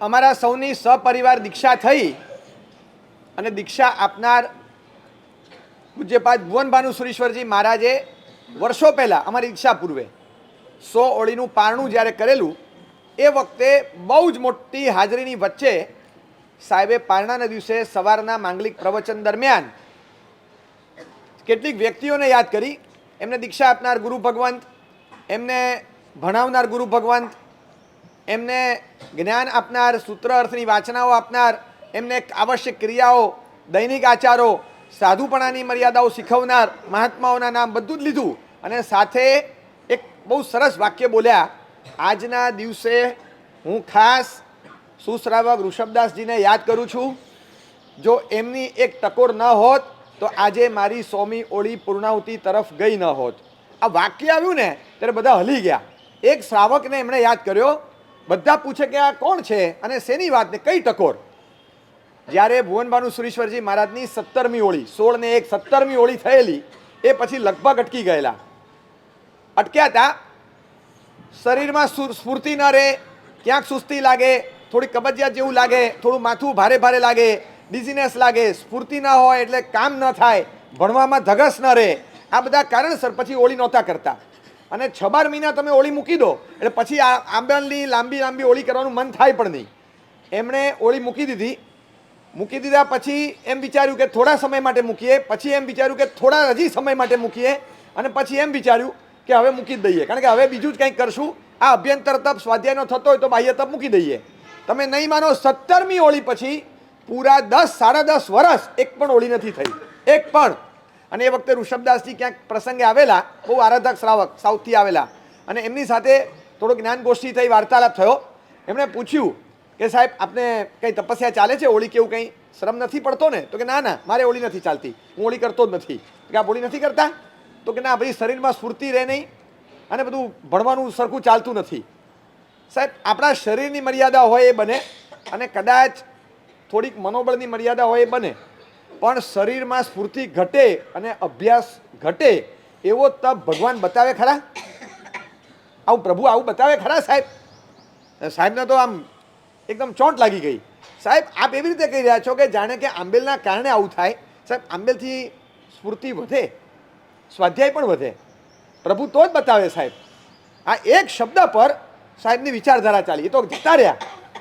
અમારા સૌની સપરિવાર દીક્ષા થઈ અને દીક્ષા આપનાર પૂજ્યપાદ ભુવન ભાનુ સુરેશ્વરજી મહારાજે વર્ષો પહેલાં અમારી દીક્ષા પૂર્વે 100 ઓળીનું પારણું જ્યારે કરેલું એ વખતે બહુ જ મોટી હાજરીની વચ્ચે સાહેબે પારણાના દિવસે સવારના માંગલિક પ્રવચન દરમિયાન કેટલીક વ્યક્તિઓને યાદ કરી. એમને દીક્ષા આપનાર ગુરુ ભગવંત, એમને ભણાવનાર ગુરુ ભગવંત, એમને જ્ઞાન આપનાર, સૂત્ર અર્થની વાચનાઓ આપનાર, એમને આવશ્યક ક્રિયાઓ, દૈનિક આચારો, સાધુપણાની મર્યાદાઓ શીખવનાર મહાત્માઓના નામ બધું જ લીધું અને સાથે એક બહુ સરસ વાક્ય બોલ્યા. આજના દિવસે હું ખાસ સુશ્રાવક ઋષભદાસજીને યાદ કરું છું. જો એમની એક ટકોર ન હોત તો આજે મારી 100મી ઓળી પૂર્ણાહુતિ તરફ ગઈ ન હોત. આ વાક્ય આવ્યું ને ત્યારે બધા હલી ગયા. એક શ્રાવકને એમણે યાદ કર્યો. બધા પૂછે કે આ કોણ છે અને શેની વાત ને કઈ ટકોર? જ્યારે ભુવન ભાનુ સુરેશ્વરજી મહારાજની 17મી ઓળી, 16 ને 1 17મી ઓળી થયેલી, એ પછી લગભગ અટકી ગયેલા. અટક્યા હતા. શરીરમાં સ્ફૂર્તિ ન રહે, ક્યાંક સુસ્તી લાગે, થોડી કબજિયાત જેવું લાગે, થોડું માથું ભારે ભારે લાગે, ડિઝીનેસ લાગે, સ્ફૂર્તિ ના હોય એટલે કામ ન થાય, ભણવામાં ધગસ ન રહે. આ બધા કારણસર પછી ઓળી નહોતા કરતા. અને 6-12 મહિના તમે ઓળી મૂકી દો એટલે પછી આ આંબેલની લાંબી લાંબી ઓળી કરવાનું મન થાય પણ નહીં. એમણે ઓળી મૂકી દીધી. મૂકી દીધા પછી એમ વિચાર્યું કે થોડા સમય માટે મૂકીએ, પછી એમ વિચાર્યું કે થોડા હજી સમય માટે મૂકીએ, અને પછી એમ વિચાર્યું કે હવે મૂકી જ દઈએ, કારણ કે હવે બીજું જ કંઈક કરશું. આ અભ્યંતર તપ સ્વાધ્યાયનો થતો હોય તો બાહ્ય તપ મૂકી દઈએ. તમે નહીં માનો, 17મી ઓળી પછી પૂરા 10-10.5 વર્ષ એક પણ ઓળી નથી થઈ, એક પણ. અને એ વખતે ઋષભદાસજી ક્યાંક પ્રસંગે આવેલા, બહુ આરાધક શ્રાવક, સાઉથથી આવેલા, અને એમની સાથે થોડો જ્ઞાન ગોષ્ઠી થઈ, વાર્તાલાપ થયો. એમણે પૂછ્યું કે સાહેબ આપને કંઈ તપસ્યા ચાલે છે, ઓળી કેવું કંઈ શ્રમ નથી પડતો ને? તો કે ના ના, મારે ઓળી નથી ચાલતી, હું ઓળી કરતો જ નથી. કે આપ ઓળી નથી કરતા? તો કે ના ભાઈ, શરીરમાં સ્ફૂર્તિ રહે નહીં અને બધું ભણવાનું સરખું ચાલતું નથી. સાહેબ, આપણા શરીરની મર્યાદા હોય એ બને, અને કદાચ થોડીક મનોબળની મર્યાદા હોય એ બને, પણ શરીરમાં સ્ફૂર્તિ ઘટે અને અભ્યાસ ઘટે એવો તપ ભગવાન બતાવે ખરા? આવું પ્રભુ આવું બતાવે ખરા સાહેબ? સાહેબને તો આમ એકદમ ચોંટ લાગી ગઈ. સાહેબ, આપ એવી રીતે કહી રહ્યા છો કે જાણે કે આંબેલના કારણે આવું થાય. સાહેબ, આંબેલથી સ્ફૂર્તિ વધે, સ્વાધ્યાય પણ વધે. પ્રભુ તો જ બતાવે સાહેબ. આ એક શબ્દ પર સાહેબની વિચારધારા ચાલી. એ તો જતા રહ્યા.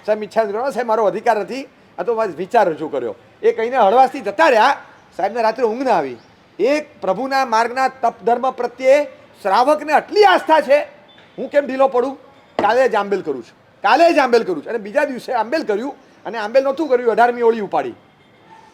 સાહેબ વિચાર કરો, સાહેબ મારો અધિકાર નથી, આ તો વિચાર રજૂ કર્યો. એ કહીને હળવાશથી જતા રહ્યા. સાહેબને રાત્રે ઊંઘ ના આવી. એક પ્રભુના માર્ગના તપ ધર્મ પ્રત્યે શ્રાવકને આટલી આસ્થા છે, હું કેમ ઢીલો પડું? કાલે જ આંબેલ કરું છું, કાલે જ આંબેલ કરું છું. અને બીજા દિવસે આંબેલ કર્યું, અને આંબેલ નહોતું કર્યું, 18મી ઓળી ઉપાડી.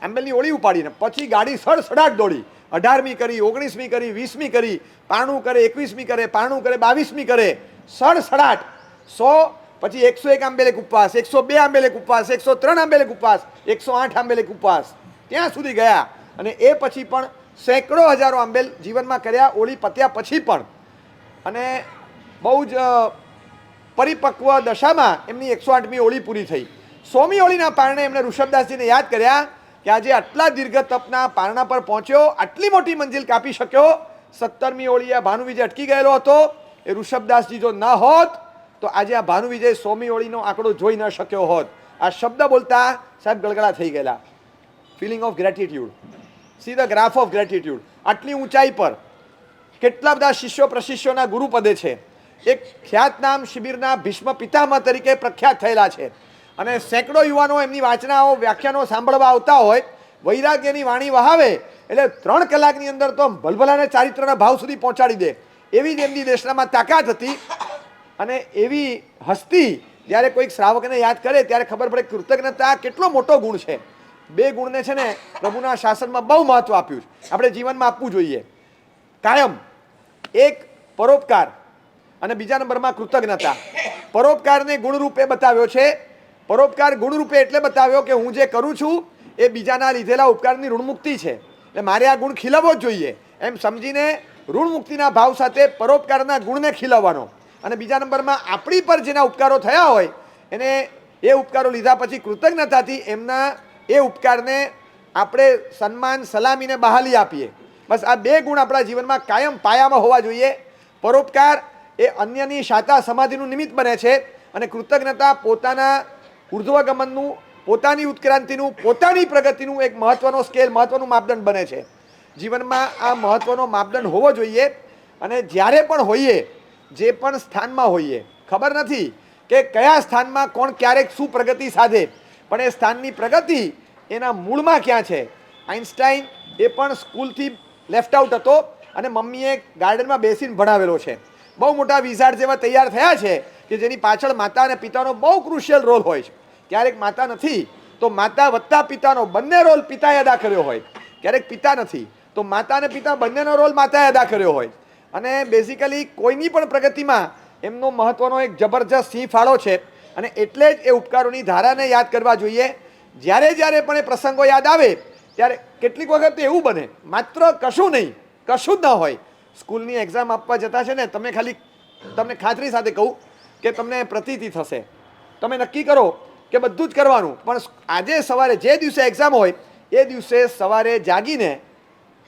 આંબેલની ઓળી ઉપાડીને પછી ગાડી સડસડાટ દોડી. 18મી કરી, 19મી કરી, 20મી કરી, પારણું કરે, 21મી કરે, પારણું કરે, 22મી કરે, સડસડાટ 100, પછી 101 આંબેલ એક ઉપવાસ, 102 આંબેલ એક ઉપવાસ, 103 આંબેલ એક ઉપવાસ, 108 આંબેલ એક ઉપવાસ, ત્યાં સુધી ગયા. અને એ પછી પણ સેંકડો હજારો આંબેલ જીવનમાં કર્યા, ઓળી પત્યા પછી પણ. અને બહુ જ પરિપક્વ દશામાં એમની 108મી ઓળી પૂરી થઈ. 100મી ઓળીના પારણે એમણે ઋષભદાસજીને યાદ કર્યા કે આજે આટલા દીર્ઘ તપના પારણા પર પહોંચ્યો, આટલી મોટી મંજિલ કાપી શક્યો. 17મી ઓળી આ ભાનુવિજય અટકી ગયેલો હતો. એ ઋષભદાસજી જો ન હોત તો આજે આ ભાનુવિજય 100મી ઓળીનો આંકડો જોઈ ન શક્યો હોત. આ શબ્દ બોલતા સાહેબ ગળગળા થઈ ગયેલા. Feeling of gratitude, see the graph of gratitude. આટલી ઊંચાઈ પર કેટલા બધા શિષ્યો પ્રશિષ્યોના ગુરુપદે છે. એક ખ્યાતનામ શિબિરના ભીષ્મ પિતામહ તરીકે પ્રખ્યાત થયેલા છે. અને સેંકડો યુવાનો એમની વાચનાઓ, વ્યાખ્યાનો સાંભળવા આવતા હોય. વૈરાગ્યની વાણી વહાવે એટલે 3 કલાકની અંદર તો ભલભલાને ચારિત્રના ભાવ સુધી પહોંચાડી દે, એવી જ એમની દેશનામાં તાકાત હતી. અને એવી હસ્તી જ્યારે કોઈક શ્રાવકને યાદ કરે ત્યારે ખબર પડે કૃતજ્ઞતા કેટલો મોટો ગુણ છે. 2 ગુણને છે ને પ્રભુના શાસનમાં બહુ મહત્વ આપ્યું છે, આપણે જીવનમાં આપવું જોઈએ કાયમ. એક પરોપકાર અને બીજા નંબરમાં કૃતજ્ઞતા. પરોપકારને ગુણરૂપે બતાવ્યો છે. પરોપકાર ગુણરૂપે એટલે બતાવ્યો કે હું જે કરું છું એ બીજાના લીધેલા ઉપકારની ઋણમુક્તિ છે, એટલે મારે આ ગુણ ખીલવવો જ જોઈએ એમ સમજીને ઋણમુક્તિના ભાવ સાથે પરોપકારના ગુણને ખીલવવાનો. અને બીજા નંબરમાં આપણી પર જેના ઉપકારો થયા હોય એને એ ઉપકારો લીધા પછી કૃતજ્ઞતાથી એમના એ ઉપકારને આપણે સન્માન, સલામીને બહાલી આપીએ. બસ આ 2 ગુણ આપણા જીવનમાં કાયમ પાયામાં હોવા જોઈએ. પરોપકાર એ અન્યની શાતા સમાધિનું નિમિત્ત બને છે, અને કૃતજ્ઞતા પોતાના ઉર્ધ્વગમનનું, પોતાની ઉત્ક્રાંતિનું, પોતાની પ્રગતિનું એક મહત્વનો સ્કેલ, મહત્વનું માપદંડ બને છે. જીવનમાં આ મહત્વનો માપદંડ હોવો જોઈએ. અને જ્યારે પણ હોઈએ, જે પણ સ્થાનમાં હોઈએ, ખબર નથી કે કયા સ્થાનમાં કોણ ક્યારેક શું પ્રગતિ સાધે, પણ એ સ્થાનની પ્રગતિ એના મૂળમાં ક્યાં છે. આઇન્સ્ટાઈન એ પણ સ્કૂલથી લેફ્ટ આઉટ હતો અને મમ્મીએ ગાર્ડનમાં બેસીને ભણાવેલો છે. બહુ મોટા વિઝાર્ડ જેવા તૈયાર થયા છે કે જેની પાછળ માતા અને પિતાનો બહુ ક્રુશિયલ રોલ હોય છે. ક્યારેક માતા નથી તો માતા વત્તા પિતાનો બંને રોલ પિતાએ અદા કર્યો હોય. ક્યારેક પિતા નથી તો માતા અને પિતા બંનેનો રોલ માતાએ અદા કર્યો હોય. અને બેઝિકલી કોઈની પણ પ્રગતિમાં એમનો મહત્વનો એક જબરજસ્ત સિંહ ફાળો છે. અને એટલે જ એ ઉપકારોની ધારાને યાદ કરવા જોઈએ. જ્યારે જ્યારે પણ એ પ્રસંગો યાદ આવે ત્યારે કેટલીક વખત એવું બને માત્ર કશું નહીં, કશું જ ન હોય. સ્કૂલની એક્ઝામ આપવા જતા છે ને, તમે ખાલી તમને ખાતરી સાથે કહું કે તમને પ્રતીતિ થશે. તમે નક્કી કરો કે બધું જ કરવાનું, પણ આજે સવારે જે દિવસે એક્ઝામ હોય એ દિવસે સવારે જાગીને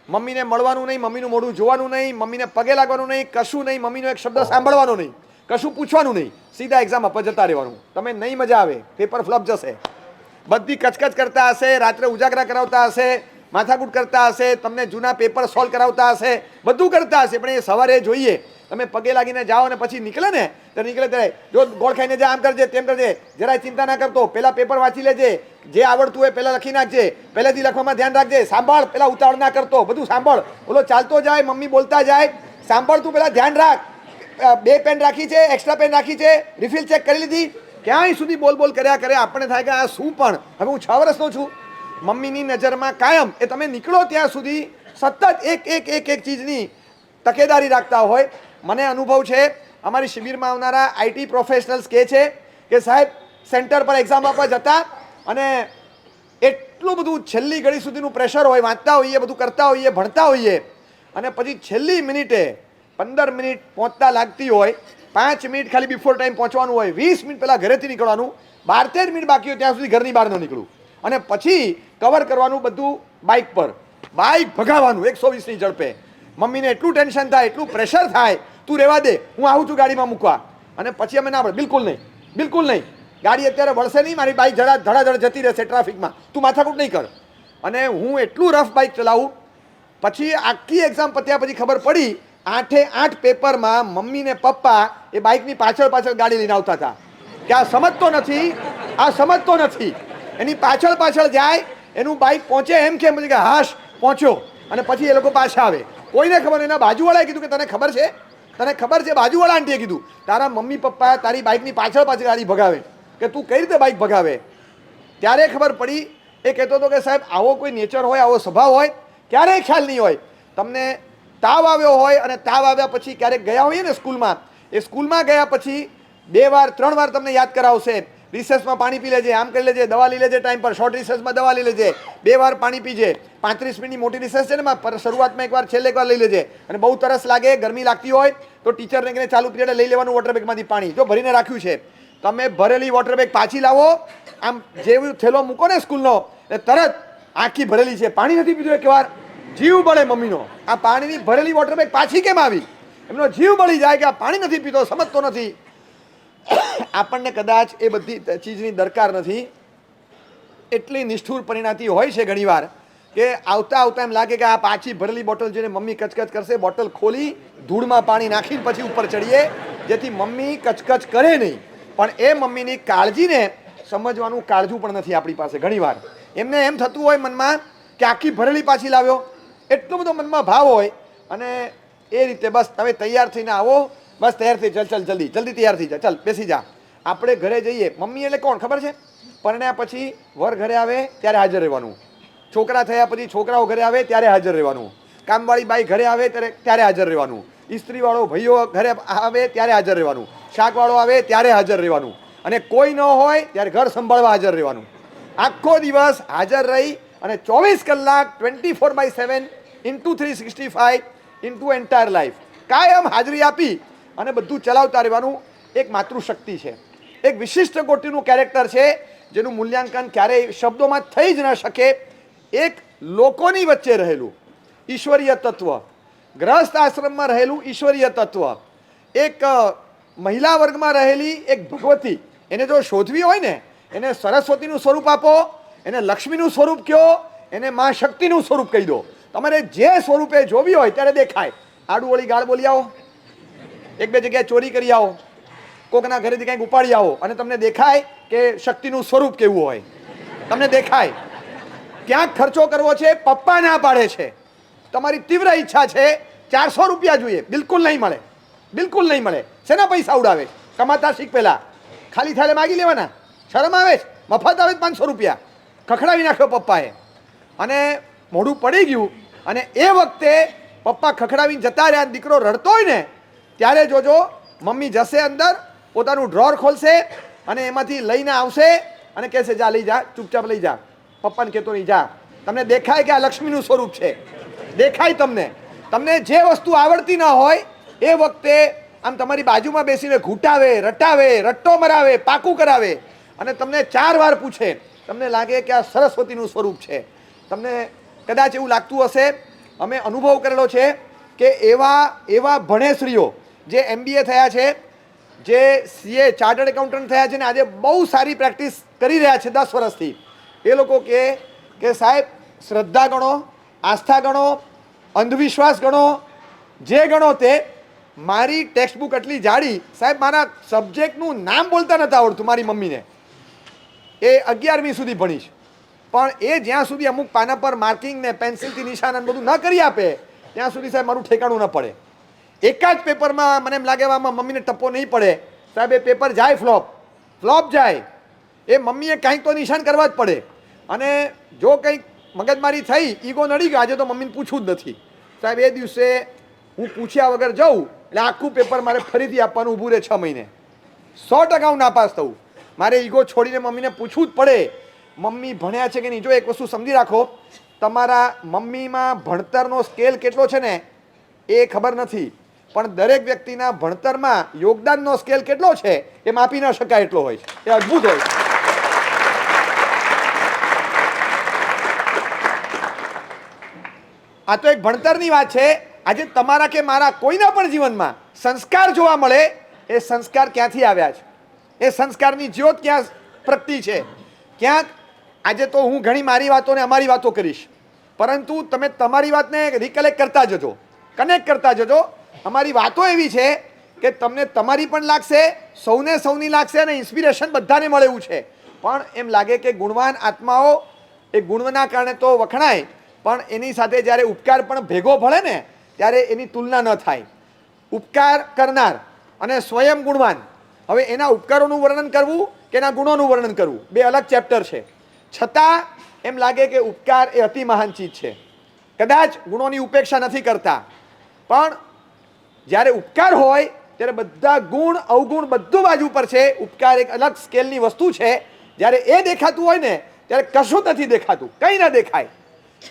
મમ્મીને મળવાનું નહીં, મમ્મીનું મોઢું જોવાનું નહીં, મમ્મીને પગે લાગવાનું નહીં, કશું નહીં, મમ્મીનો એક શબ્દ સાંભળવાનો નહીં, કશું પૂછવાનું નહીં, સીધા એક્ઝામ આપવા જતા રહેવાનું. તમે નહીં મજા આવે, પેપર ફ્લપ જશે. બધી કચકચ કરતા હશે, રાત્રે ઉજાગરા કરાવતા હશે, માથાકૂટ કરતા હશે, તમને જૂના પેપર સોલ્વ કરાવતા હશે, બધું કરતા હશે, પણ એ સવારે જોઈએ તમે પગે લાગીને જાઓ અને પછી નીકળે ને ત્યારે નીકળે ત્યારે જો ગોળ ખાઈને જા, આમ કરજે, તેમ કરજે, જરાય ચિંતા ના કરતો, પહેલાં પેપર વાંચી લેજે, જે આવડતું હોય પહેલાં લખી નાખજે, પહેલેથી લખવામાં ધ્યાન રાખજે, સાંભળ, પહેલાં ઉતાવળ ના કરતો, બધું સાંભળ, ઓલો ચાલતો જાય, મમ્મી બોલતા જાય, સાંભળ, તું પહેલાં ધ્યાન રાખ, 2 પેન રાખી છે, એક્સ્ટ્રા પેન રાખી છે, રિફિલ ચેક કરી લીધી, ક્યાંય સુધી બોલ બોલ કર્યા કરે. આપણને થાય કે આ શું, પણ હવે હું 6 વર્ષનો છું, મમ્મીની નજરમાં કાયમ એ તમે નીકળો ત્યાં સુધી સતત એક ચીજની તકેદારી રાખતા હોય. મને અનુભવ છે, અમારી શિબિરમાં આવનારા આઈટી પ્રોફેશનલ્સ કહે છે કે સાહેબ સેન્ટર પર એક્ઝામ આપવા જતા અને એટલું બધું છેલ્લી ઘડી સુધીનું પ્રેશર હોય, વાંચતા હોઈએ, બધું કરતા હોઈએ, ભણતા હોઈએ, અને પછી છેલ્લી મિનિટે 15 મિનિટ પહોંચતા લાગતી હોય, 5 મિનિટ ખાલી બિફોર ટાઈમ પહોંચવાનું હોય, 20 મિનિટ પહેલાં ઘરેથી નીકળવાનું, 12-13 મિનિટ બાકી હોય ત્યાં સુધી ઘરની બહાર ન નીકળું, અને પછી કવર કરવાનું બધું બાઇક પર, બાઇક ભગાવવાનું 120ની ઝડપે. મમ્મીને એટલું ટેન્શન થાય, એટલું પ્રેશર થાય, તું રહેવા દે, હું આવું છું ગાડીમાં મૂકવા. અને પછી અમે ના પડે, બિલકુલ નહીં, બિલકુલ નહીં, ગાડી અત્યારે વળશે નહીં, મારી બાઇક ધડાધડ જતી રહેશે ટ્રાફિકમાં, તું માથાકૂટ નહીં કર. અને હું એટલું રફ બાઇક ચલાવું. પછી આખી એક્ઝામ પત્યા પછી ખબર પડી 8 પેપરમાં મમ્મી ને પપ્પા એ બાઇકની પાછળ ગાડી લઈને આવતા હતા કે આ સમજતો નથી, એની પાછળ જાય, એનું બાઇક પહોંચે એમ કે હાશ પહોંચ્યો, અને પછી એ લોકો પાછા આવે. કોઈને ખબર નહીં. એના બાજુવાળાએ કીધું કે તને ખબર છે, બાજુવાળા આંટીએ કીધું તારા મમ્મી પપ્પા તારી બાઇકની પાછળ ગાડી ભગાવે, કે તું કઈ રીતે બાઇક ભગાવે. ત્યારે ખબર પડી. એ કહેતો હતો કે સાહેબ આવો કોઈ નેચર હોય, આવો સ્વભાવ હોય, ક્યારેય ખ્યાલ નહીં હોય. તમને તાવ આવ્યો હોય અને તાવ આવ્યા પછી ક્યારેક ગયા હોઈએ ને સ્કૂલમાં, એ સ્કૂલમાં ગયા પછી 2 વાર 3 વાર તમને યાદ કરાવશે, રિસેસમાં પાણી પી લેજે, આમ કરી લેજે, દવા લઈ લેજે ટાઈમ પર, શોર્ટ રિસેસમાં દવા લઈ લેજે, 2 વાર પાણી પીજે, 35 મિનિટની મોટી રિસેસ છે ને શરૂઆતમાં 1 વાર, છેલ્લે 1 વાર લઈ લેજે. અને બહુ તરસ લાગે, ગરમી લાગતી હોય તો ટીચરને કહીને ચાલુ પીરિયડે લઈ લેવાનું વોટર બેગમાંથી પાણી, જો ભરીને રાખ્યું છે. તમે ભરેલી વોટર બેગ પાછી લાવો, આમ જેવું થેલો મૂકો ને સ્કૂલનો, એ તરત આખી ભરેલી છે, પાણી નથી પીધું. એક વાર જીવ બળે મમ્મીનો, આ પાણીની ભરેલી વોટર બેગ પાછી કેમ આવી, એમનો જીવ બળી જાય કે આ પાણી નથી પીતો, સમજતો નથી. આપણને કદાચ એ બધી ચીજની દરકાર નથી. એટલી નિષ્ઠુર પરિણાતિ હોય છે ઘણીવાર કે આવતા એમ લાગે કે આ પાછી ભરેલી બોટલ જોઈને મમ્મી કચકચ કરશે, બોટલ ખોલી ધૂળમાં પાણી નાખીને પછી ઉપર ચડીએ, જેથી મમ્મી કચકચ કરે નહીં. પણ એ મમ્મીની કાળજીને સમજવાનું કાળજું પણ નથી આપણી પાસે. ઘણીવાર એમને એમ થતું હોય મનમાં કે આખી ભરેલી પાછી લાવ્યો, એટલો બધો મનમાં ભાવ હોય, અને એ રીતે બસ તમે તૈયાર થઈને આવો, બસ તૈયાર થઈ, ચાલ જલ્દી તૈયાર થઈ જા, ચાલ બેસી જા. આપણે ઘરે જઈએ, મમ્મી એટલે કોણ ખબર છે? પરણ્યા પછી વર ઘરે આવે ત્યારે હાજર રહેવાનું, છોકરા થયા પછી છોકરાઓ ઘરે આવે ત્યારે હાજર રહેવાનું, કામવાળી બાઈ ઘરે આવે ત્યારે હાજર રહેવાનું, ઇસ્ત્રીવાળો ભાઈઓ ઘરે આવે ત્યારે હાજર રહેવાનું, શાકવાળો આવે ત્યારે હાજર રહેવાનું, અને કોઈ ન હોય ત્યારે ઘર સંભાળવા હાજર રહેવાનું. આખો દિવસ હાજર રહી અને 24 કલાક 24/7 ઇન્ટુ 365 ઇન્ટુ એન્ટાયર લાઈફ કાયમ હાજરી આપી અને બધું ચલાવતા રહેવાનું. એક માતૃશક્તિ છે, એક વિશિષ્ટ કોટીનું કેરેક્ટર છે, જેનું મૂલ્યાંકન ક્યારેય શબ્દોમાં થઈ જ ન શકે. એક લોકોની વચ્ચે રહેલું ઈશ્વરીય તત્વ, ગ્રહસ્થ આશ્રમમાં રહેલું ઈશ્વરીય તત્વ, એક મહિલા વર્ગમાં રહેલી એક ભગવતી, એને જો શોધવી હોય ને એને સરસ્વતીનું સ્વરૂપ આપો, એને લક્ષ્મીનું સ્વરૂપ કહો, એને મા શક્તિનું સ્વરૂપ કહી દો. તમારે જે સ્વરૂપે જોવી હોય ત્યારે દેખાય. આડું ઓળી ગાળ બોલી આવો, એક બે જગ્યાએ ચોરી કરી આવો, કોકના ઘરેથી કંઈક ઉપાડી આવો અને તમને દેખાય કે શક્તિનું સ્વરૂપ કેવું હોય, તમને દેખાય. ક્યાંક ખર્ચો કરવો છે, પપ્પા ના પાડે છે, તમારી તીવ્ર ઈચ્છા છે 400 રૂપિયા જોઈએ, બિલકુલ નહીં મળે, બિલકુલ નહીં મળે. શેના પૈસા ઉડાવે? કમાતા શીખ પહેલા, ખાલી થાલે માગી લેવાના, શરમ આવે છે? મફત આવે 500 રૂપિયા ખખડાવી નાખ્યો પપ્પાએ અને મોઢું પડી ગયું. અને એ વખતે પપ્પા ખખડાવીને જતા રહ્યા, દીકરો રડતો હોય ને ત્યારે જોજો મમ્મી જશે અંદર, પોતાનું ડ્રોર ખોલશે અને એમાંથી લઈને આવશે અને કહેશે જા લઈ જા, ચૂપચાપ લઈ જા, પપ્પાને કહેતો નહીં જા. તમને દેખાય કે આ લક્ષ્મીનું સ્વરૂપ છે, દેખાય તમને. તમને જે વસ્તુ આવડતી ન હોય એ વખતે આમ તમારી બાજુમાં બેસીને ઘૂંટાવે, રટાવે, રટ્ટો મરાવે, પાકું કરાવે અને તમને 4 વાર પૂછે. તમને લાગે કે આ સરસ્વતીનું સ્વરૂપ છે. તમને કદાચ એવું લાગતું હશે, અમે અનુભવ કરેલો છે કે એવા ભણેશ્રીઓ જે MBA થયા છે, જે CA ચાર્ટર્ડ એકાઉન્ટન્ટ થયા છે ને આજે બહુ સારી પ્રેક્ટિસ કરી રહ્યા છે 10 વર્ષથી, એ લોકો કે સાહેબ શ્રદ્ધા ગણો, આસ્થા ગણો, અંધવિશ્વાસ ગણો, જે ગણો તે, મારી ટેક્સ્ટ બુક એટલી જાડી, સાહેબ મારા સબ્જેક્ટનું નામ બોલતા નથી આવડતું મારી મમ્મીને. એ 11મી સુધી ભણીશ, પણ એ જ્યાં સુધી અમુક પાના પર માર્કિંગ ને પેન્સિલથી નિશાન બધું ન કરી આપે ત્યાં સુધી સાહેબ મારું ઠેકાણું ન પડે. એક જ પેપરમાં મને એમ લાગે આમાં મમ્મીને ટપ્પો નહીં પડે, સાહેબ એ પેપર જાય ફ્લોપ જાય. એ મમ્મીએ કંઈક તો નિશાન કરવા જ પડે. અને જો કંઈક મગજમારી થઈ, ઈગો નડી ગયો, આજે તો મમ્મીને પૂછવું જ નથી, સાહેબ એ દિવસે હું પૂછ્યા વગર જાઉં એટલે આખું પેપર મારે ફરીથી આપવાનું ઊભું રહે 6 મહિને. 100% હું નાપાસ થવું, મારે ઈગો છોડીને મમ્મીને પૂછવું જ પડે મમ્મી ભણ્યા છે કે નહીં. જો એક વસ્તુ સમજી રાખો, તમારા મમ્મીમાં ભણતરનો સ્કેલ કેટલો છે ને એ ખબર નથી, પણ દરેક વ્યક્તિના ભણતરમાં યોગદાનનો સ્કેલ કેટલો છે એ માપી ન શકાય એટલો હોય છે. એ અદ્ભુત હોય છે. આ તો એક ભણતરની વાત છે. આજે તમારા કે મારા કોઈના પણ જીવનમાં સંસ્કાર જોવા મળે, એ સંસ્કાર ક્યાંથી આવ્યા છે, એ સંસ્કારની જ્યોત ક્યાં પ્રગટી છે. ક્યાંક આજે તો હું ઘણી મારી વાતોને અમારી વાતો કરીશ, પરંતુ તમે તમારી વાતને રિકલેક્ટ કરતા જજો, કનેક્ટ કરતા જજો. અમારી વાતો એવી છે કે તમને તમારી પણ લાગશે, સૌની લાગશે અને ઇન્સ્પિરેશન બધાને મળે એવું છે. પણ એમ લાગે કે ગુણવાન આત્માઓ એ ગુણના કારણે તો વખણાય, પણ એની સાથે જ્યારે ઉપકાર પણ ભેગો ભળે ને ત્યારે એની તુલના ન થાય. ઉપકાર કરનાર અને સ્વયં ગુણવાન, હવે એના ઉપકારોનું વર્ણન કરવું કે એના ગુણોનું વર્ણન કરવું બે અલગ ચેપ્ટર છે. છતાં એમ લાગે કે ઉપકાર એ અતિ મહાન ચીજ છે. કદાચ ગુણોની ઉપેક્ષા નથી કરતા, પણ જ્યારે ઉપકાર હોય ત્યારે બધા ગુણ અવગુણ બધું બાજુ પર છે. ઉપકાર એક અલગ સ્કેલની વસ્તુ છે. જ્યારે એ દેખાતું હોય ને ત્યારે કશું નથી દેખાતું, કંઈ ન દેખાય.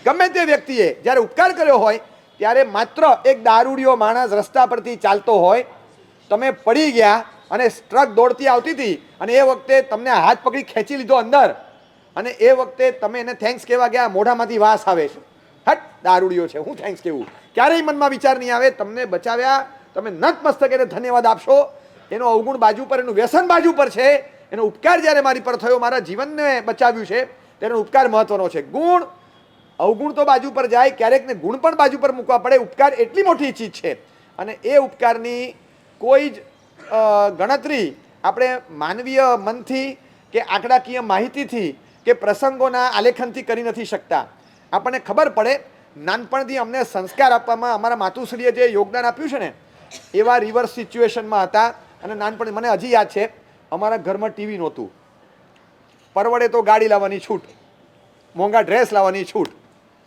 ગમે તે વ્યક્તિએ જ્યારે ઉપકાર કર્યો હોય ત્યારે માત્ર એક દારૂડિયો માણસ રસ્તા પરથી ચાલતો હોય, તમે પડી ગયા અને ટ્રક દોડતી આવતી હતી અને એ વખતે તમને હાથ પકડી ખેંચી લીધો અંદર, અને એ વખતે તમે એને થેન્ક્સ કહેવા ગયા, મોઢામાંથી વાસ આવે છે, હટ દારૂડિયો છે, હું થેન્ક્સ કહેવું. ક્યારેય મનમાં વિચાર નહીં આવે તમને બચાવ્યા, તમે નતમસ્તક એને ધન્યવાદ આપશો. એનો અવગુણ બાજુ પર, એનું વ્યસન બાજુ પર છે, એનો ઉપકાર જ્યારે મારી પર થયો, મારા જીવનને બચાવ્યું છે, તેનો ઉપકાર મહત્વનો છે. ગુણ અવગુણ તો બાજુ પર જાય, ક્યારેક ને ગુણ પણ બાજુ પર મૂકવા પડે. ઉપકાર એટલી મોટી ચીજ છે અને એ ઉપકારની કોઈ જ ગણતરી આપણે માનવીય મનથી કે આંકડાકીય માહિતીથી કે પ્રસંગોના આલેખનથી કરી નથી શકતા. આપણને ખબર પડે, નાનપણથી અમને સંસ્કાર આપવામાં અમારા માતુશ્રીએ જે યોગદાન આપ્યું છે ને, એવા રિવર્સ સિચ્યુએશનમાં હતા. અને નાનપણ મને હજી યાદ છે, અમારા ઘરમાં ટીવી નહોતું, પરવડે તો ગાડી લાવવાની છૂટ, મોંઘા ડ્રેસ લાવવાની છૂટ,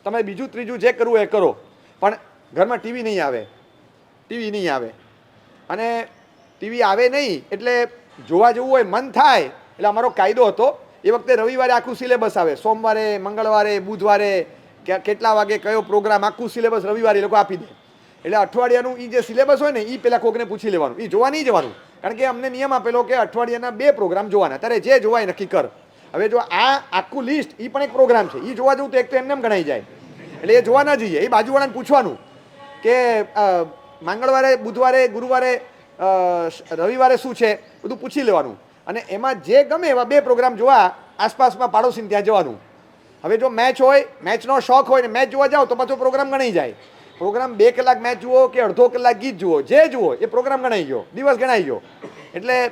તમે બીજું ત્રીજું જે કરવું એ કરો, પણ ઘરમાં ટીવી નહીં આવે, ટીવી નહીં આવે. અને ટીવી આવે નહીં એટલે જોવા જવું હોય મન થાય એટલે અમારો કાયદો હતો એ વખતે રવિવારે આખું સિલેબસ આવે, સોમવારે, મંગળવારે, બુધવારે કેટલા વાગે કયો પ્રોગ્રામ, આખું સિલેબસ રવિવારે એ લોકો આપી દે. એટલે અઠવાડિયાનું એ જે સિલેબસ હોય ને એ પહેલાં કોકને પૂછી લેવાનું, એ જોવા નહીં જવાનું, કારણ કે અમને નિયમ આપેલો કે અઠવાડિયાના 2 પ્રોગ્રામ જોવાના, ત્યારે જે જોવાય નક્કી કર. હવે જો આ આખું લિસ્ટ એ પણ એક પ્રોગ્રામ છે, એ જોવા જવું તો એક તો એમને એમ ગણાઈ જાય, એટલે એ જોવા ના જઈએ. એ બાજુવાળાને પૂછવાનું કે મંગળવારે, બુધવારે, ગુરુવારે, રવિવારે શું છે, બધું પૂછી લેવાનું. અને એમાં જે ગમે એવા 2 પ્રોગ્રામ જોવા આસપાસમાં પાડોશીને ત્યાં જવાનું. હવે જો મેચ હોય, મેચનો શોખ હોય ને મેચ જોવા જાઓ તો પાછો પ્રોગ્રામ ગણાઈ જાય. પ્રોગ્રામ 2 કલાક મેચ જુઓ કે અડધો કલાક ગીત જુઓ, જે જુઓ એ પ્રોગ્રામ ગણાઈ ગયો, દિવસ ગણાઈ ગયો. એટલે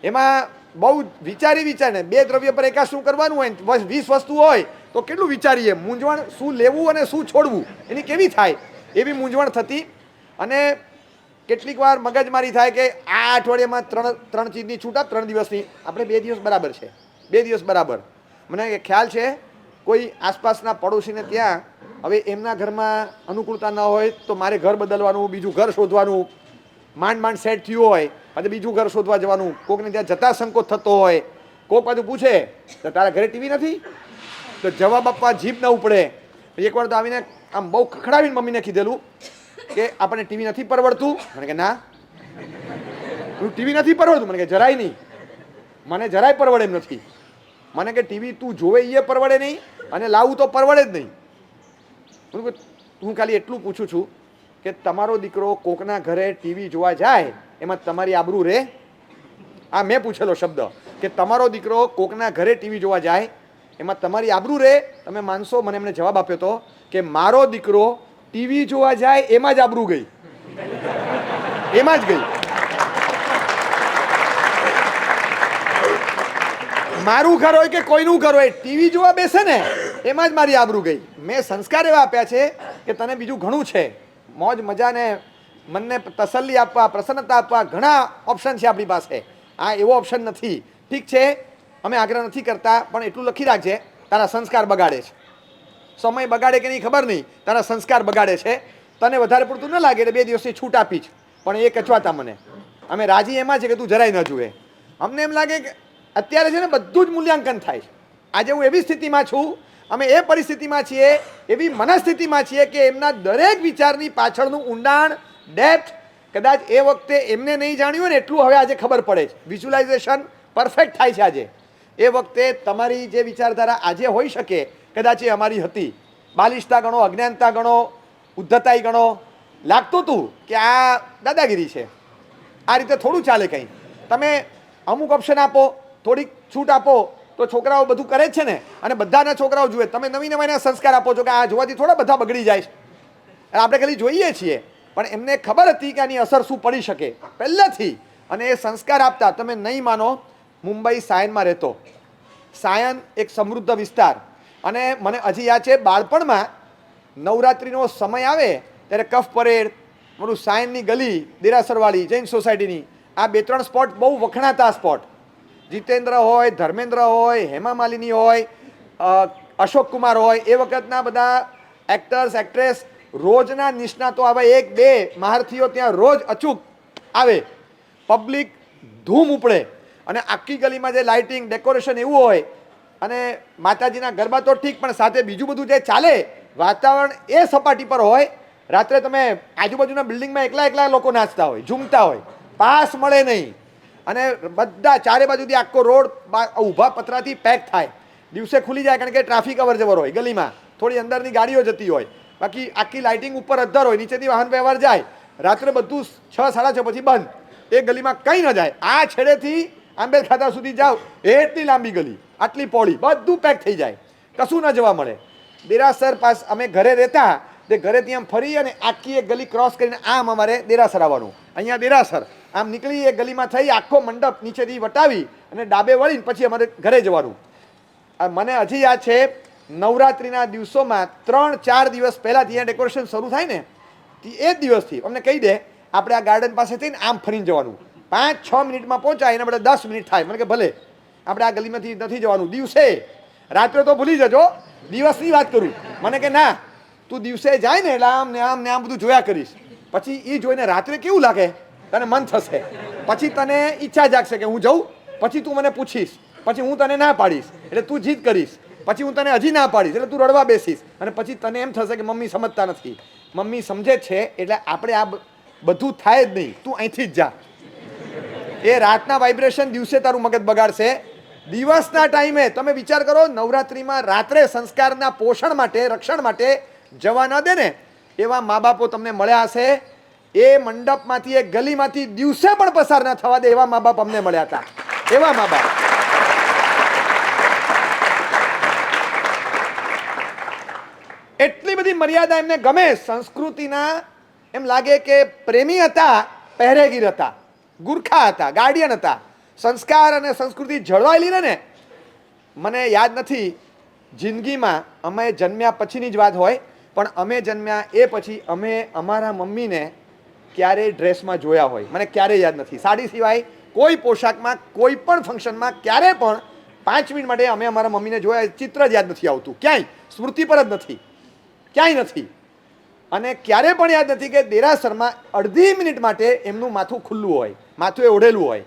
એમાં બહુ વિચારીને 2 દ્રવ્ય પર એકાદ શું કરવાનું હોય, 20 વસ્તુ હોય તો કેટલું વિચારીએ, મૂંઝવણ શું લેવું અને શું છોડવું એની કેવી થાય એવી મૂંઝવણ થતી. અને કેટલીક વાર મગજમારી થાય કે આ અઠવાડિયામાં ત્રણ ચીજની છૂટ આપ, 3 દિવસની, આપણે 2 દિવસ બરાબર છે, 2 દિવસ બરાબર. મને ખ્યાલ છે કોઈ આસપાસના પડોશીને ત્યાં હવે એમના ઘરમાં અનુકૂળતા ન હોય તો મારે ઘર બદલવાનું, બીજું ઘર શોધવાનું, માંડ સેટ થયું હોય પછી બીજું ઘર શોધવા જવાનું, કોકને ત્યાં જતા સંકોચ થતો હોય, કોક પાછું પૂછે તો તારા ઘરે ટીવી નથી, તો જવાબ આપવા જીભ ન ઉપડે. એકવાર તો આવીને આમ બહુ ખખડાવીને મમ્મીને કીધેલું કે આપણને ટીવી નથી પરવડતું. મને કે ના, ટીવી નથી પરવડતું. મને કે જરાય નહીં, મને જરાય પરવડે એમ નથી. મને કે ટીવી તું જોવે એ પરવડે નહીં અને લાવું તો પરવડે જ નહીં. હું ખાલી એટલું પૂછું છું કે તમારો દીકરો કોકના ઘરે ટીવી જોવા જાય એમાં તમારી આબરૂ રહે? આ મેં પૂછેલો શબ્દ કે તમારો દીકરો કોકના ઘરે ટીવી જોવા જાય એમાં તમારી આબરૂ રહે? તમે માનશો, મને એમને જવાબ આપ્યો હતો કે મારો દીકરો ટીવી જોવા જાય એમાં જ આબરૂ ગઈ, એમાં જ ગઈ. મારું ઘર હોય કે કોઈનું ઘર હોય, ટીવી જોવા બેસે ને એમાં જ મારી આબરૂ ગઈ. મેં સંસ્કાર એવા આપ્યા છે કે તને બીજું ઘણું છે, મોજ મજાને મનને તસલ્લી આપવા, પ્રસન્નતા આપવા ઘણા ઓપ્શન છે આપણી પાસે. આ એવો ઓપ્શન નથી. ઠીક છે, અમે આગ્રહ નથી કરતા, પણ એટલું લખી રાખજે, તારા સંસ્કાર બગાડે છે. સમય બગાડે કે નહીં ખબર નહીં, તારા સંસ્કાર બગાડે છે. તને વધારે પૂરતું ન લાગે એટલે 2 દિવસની છૂટ આપી જ, પણ એ કચવાતા મને. અમે રાજી એમાં છે કે તું જરાય ન જુએ. અમને એમ લાગે કે અત્યારે છે ને બધું જ મૂલ્યાંકન થાય છે. આજે હું એવી સ્થિતિમાં છું, અમે એ પરિસ્થિતિમાં છીએ, એવી મનસ્થિતિમાં છીએ કે એમના દરેક વિચારની પાછળનું ઊંડાણ, ડેપ્થ કદાચ એ વખતે એમને નહીં જાણ્યું ને એટલું હવે આજે ખબર પડે છે. વિઝ્યુલાઇઝેશન પરફેક્ટ થાય છે આજે. એ વખતે તમારી જે વિચારધારા આજે હોઈ શકે કદાચ એ અમારી હતી. બાલિશતા ગણો, અજ્ઞાનતા ગણો, ઉદ્ધતાઈ ગણો, લાગતું હતું કે આ દાદાગીરી છે. આ રીતે થોડું ચાલે કંઈ. તમે અમુક ઓપ્શન આપો, થોડીક છૂટ આપો તો છોકરાઓ બધું કરે જ છે ને, અને બધાના છોકરાઓ જુએ. તમે નવા સંસ્કાર આપો છો કે આ જોવાથી થોડા બધા બગડી જાય છે. આપણે ખાલી જોઈએ છીએ, પણ એમને ખબર હતી કે આની અસર શું પડી શકે પહેલેથી, અને એ સંસ્કાર આપતા. તમે નહીં માનો, મુંબઈ સાયનમાં રહેતો. સાયન એક સમૃદ્ધ વિસ્તાર, અને મને હજી યાદ છે બાળપણમાં નવરાત્રિનો સમય આવે ત્યારે કફ પરેડ, મારું સાયનની ગલી, દેરાસરવાળી જૈન સોસાયટીની, આ 2-3 સ્પોટ બહુ વખણાતા સ્પોટ. જીતેન્દ્ર હોય, ધર્મેન્દ્ર હોય, હેમા માલિની હોય, અશોક કુમાર હોય, એ વખતના બધા એક્ટર્સ, એક્ટ્રેસ, રોજના નિષ્ણાતો આવે, 1-2 મહારથીઓ ત્યાં રોજ અચૂક આવે. પબ્લિક ધૂમ ઉપડે, અને આખી ગલીમાં જે લાઇટિંગ, ડેકોરેશન એવું હોય, અને માતાજીના ગરબા તો ઠીક, પણ સાથે બીજું બધું જે ચાલે, વાતાવરણ એ સપાટી પર હોય. રાત્રે તમે આજુબાજુના બિલ્ડિંગમાં એકલા લોકો નાચતા હોય, ઝૂમતા હોય, પાસ મળે નહીં, અને બધા ચારે બાજુથી આખો રોડ ઊભા પતરાથી પેક થાય. દિવસે ખુલી જાય કારણ કે ટ્રાફિક અવર જવર હોય, ગલીમાં થોડી અંદરની ગાડીઓ જતી હોય, બાકી આખી લાઇટિંગ ઉપર અદ્ધર હોય, નીચેથી વાહન વ્યવહાર જાય. રાત્રે બધું 6-6:30 પછી બંધ. એ ગલીમાં કંઈ ન જાય. આ છેડેથી આંબેડ ખાતા સુધી જાઓ, એટલી લાંબી ગલી, આટલી પહોળી, બધું પેક થઈ જાય, કશું ન જોવા મળે. દેરાસર પાસ અમે ઘરે રહેતા, તે ઘરેથી આમ ફરી અને આખી એક ગલી ક્રોસ કરીને આમ અમારે દેરાસર આવવાનું. અહીંયા દેરાસર આમ નીકળી એ ગલીમાં થઈ આખો મંડપ નીચેથી વટાવી અને ડાબે વળીને પછી અમારે ઘરે જવાનું. મને હજી યાદ છે, નવરાત્રિના દિવસોમાં 3-4 દિવસ પહેલાં ત્યાં ડેકોરેશન શરૂ થાય ને, એ જ દિવસથી અમને કહી દે આપણે આ ગાર્ડન પાસે થઈને આમ ફરીને જવાનું. 5-6 મિનિટમાં પહોંચાય, એના બદલે 10 મિનિટ થાય. મને કે ભલે, આપણે આ ગલીમાંથી નથી જવાનું દિવસે, રાત્રે તો ભૂલી જજો, દિવસની વાત કરું. મને કે ના, તું દિવસે જાય ને એટલે આમ ને આમ બધું જોયા કરીશ. પછી એ જોઈને રાત્રે કેવું લાગે, તને મન થશે, પછી તને ઈચ્છા જાગશે કે હું જઉં, પછી તું મને પૂછીશ, પછી હું તને ના પાડીશ એટલે તું જીદ કરીશ, પછી હું તને હજી ના પાડીશ એટલે તું રડવા બેસીશ, અને પછી તને એમ થશે કે મમ્મી સમજતા નથી. મમ્મી સમજે છે એટલે આપણે આ બધું થાય જ નહીં, તું અહીંથી જ જા. એ રાતના વાઇબ્રેશન દિવસે તારું મગજ બગાડશે. દિવસના ટાઈમે તમે વિચાર કરો, નવરાત્રિમાં રાત્રે સંસ્કારના પોષણ માટે, રક્ષણ માટે જવા ન દે ને એવા મા બાપો તમને મળ્યા હશે. એ મંડપમાંથી, એ ગલીમાંથી દિવસે પણ પસાર ન થવા દે એવા મા બાપ અમને મળ્યા હતા. એવા મા બાપ. એટલી બધી મર્યાદા એમને ગમે. સંસ્કૃતિના એમ લાગે કે પ્રેમી હતા, પહેરેગીર હતા, ગુરખા હતા, ગાર્ડિયન હતા. સંસ્કાર અને સંસ્કૃતિ જળવાયેલી રહે ને. મને યાદ નથી જિંદગીમાં અમે જન્મ્યા પછીની જ વાત હોય, પણ અમે જન્મ્યા એ પછી અમે અમારા મમ્મીને ક્યારેય ડ્રેસમાં જોયા હોય મને ક્યારેય યાદ નથી. સાડી સિવાય કોઈ પોશાકમાં કોઈ પણ ફંક્શનમાં ક્યારે પણ 5 મિનિટ માટે અમે અમારા મમ્મીને જોયા ચિત્ર જ યાદ નથી આવતું. ક્યાંય સ્મૃતિ પર જ નથી, ક્યાંય નથી. અને ક્યારે પણ યાદ નથી કે દેરાસરમાં અડધી મિનિટ માટે એમનું માથું ખુલ્લું હોય, માથું એ ઓઢેલું હોય.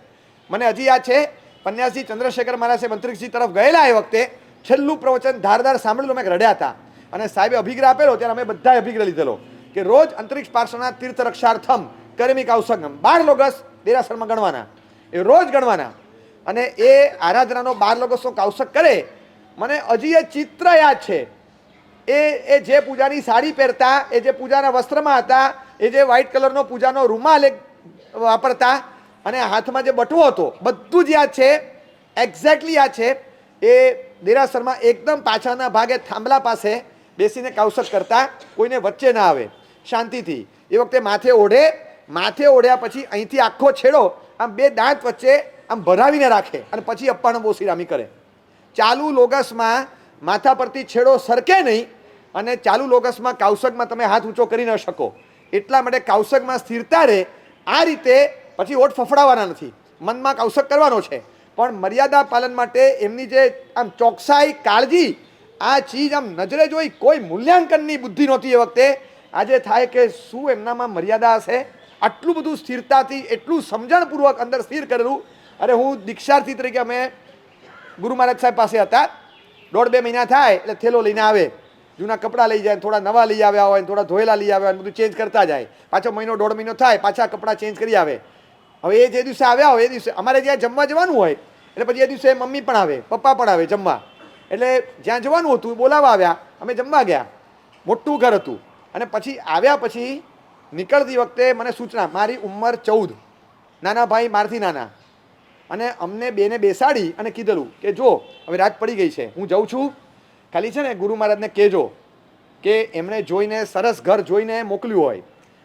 મને હજી યાદ છે પન્યાસી ચંદ્રશેખર મહારાજે અંતરિક્ષજી તરફ ગયેલા એ વખતે છેલ્લું પ્રવચન ધારદાર સાંભળેલું. અમે રડ્યા હતા અને સાહેબે અભિગ્રહ આપેલો ત્યારે અમે બધાએ અભિગ્રહ લીધેલો કે રોજ અંતરિક્ષ પાર્શ્વના તીર્થ રક્ષાર્થમ કર્મિક અવસંગમ 12 લોગસ દેરાસરમાં ગણવાના, એ રોજ ગણવાના. અને એ આરાધનાનો 12 લોગસનો કૌશક કરે. મને હજી એ ચિત્ર યાદ છે. એ જે પૂજાની સાડી પહેરતા, એ જે પૂજાના વસ્ત્રમાં હતા, એ જે વ્હાઇટ કલરનો પૂજાનો રૂમાલ એક વાપરતા અને હાથમાં જે બટવો હતો, બધું જ યાદ છે, એક્ઝેક્ટલી યાદ છે. એ દેરાસરમાં એકદમ પાછળના ભાગે થાંભલા પાસે બેસીને કૌશક કરતા, કોઈને વચ્ચે ના આવે, શાંતિથી. એ વખતે માથે ઓઢે, માથે ઓઢ્યા પછી અહીંથી આખો છેડો આમ 2 દાંત વચ્ચે આમ ભરાવીને રાખે અને પછી અપ્પાનો બોસીરામી કરે. ચાલુ લોગસમાં માથા પરથી છેડો સરકે નહીં અને ચાલુ લોગસમાં કૌશકમાં તમે હાથ ઊંચો કરી ન શકો. એટલા માટે કૌશકમાં સ્થિરતા રહે. આ રીતે પછી ઓઠ ફફડાવવાના નથી, મનમાં કૌશક કરવાનો છે, પણ મર્યાદા પાલન માટે એમની જે આમ ચોકસાઈ, કાળજી, આ ચીજ આમ નજરે જોઈ. કોઈ મૂલ્યાંકનની બુદ્ધિ નહોતી એ વખતે. આજે થાય કે શું એમનામાં મર્યાદા હશે. આટલું બધું સ્થિરતાથી, એટલું સમજણપૂર્વક અંદર સ્થિર કરેલું. અરે હું દીક્ષાર્થી તરીકે અમે ગુરુ મહારાજ સાહેબ પાસે હતા. 1.5-2 મહિના થાય એટલે થેલો લઈને આવે, જૂના કપડાં લઈ જાય, થોડા નવા લઈ આવ્યા હોય, થોડા ધોયેલા લઈ આવ્યા હોય, બધું ચેન્જ કરતા જાય. પાછો મહિનો 1.5 મહિનો થાય, પાછા કપડાં ચેન્જ કરી આવે. હવે એ જે દિવસે આવ્યા હોય એ દિવસે અમારે જ્યાં જમવા જવાનું હોય એટલે પછી એ દિવસે મમ્મી પણ આવે, પપ્પા પણ આવે જમવા. એટલે જ્યાં જવાનું હતું બોલાવવા આવ્યા, અમે જમવા ગયા. મોટું ઘર હતું. અને પછી આવ્યા પછી નીકળતી વખતે મને સૂચના, મારી ઉંમર 14, નાના ભાઈ મારથી નાના, અને અમને બેને બેસાડી અને કીધેલું કે જો હવે રાત પડી ગઈ છે, હું જઉં છું, ખાલી છે ને ગુરુ મહારાજને કહેજો કે એમણે જોઈને સરસ ઘર જોઈને મોકલ્યું હોય.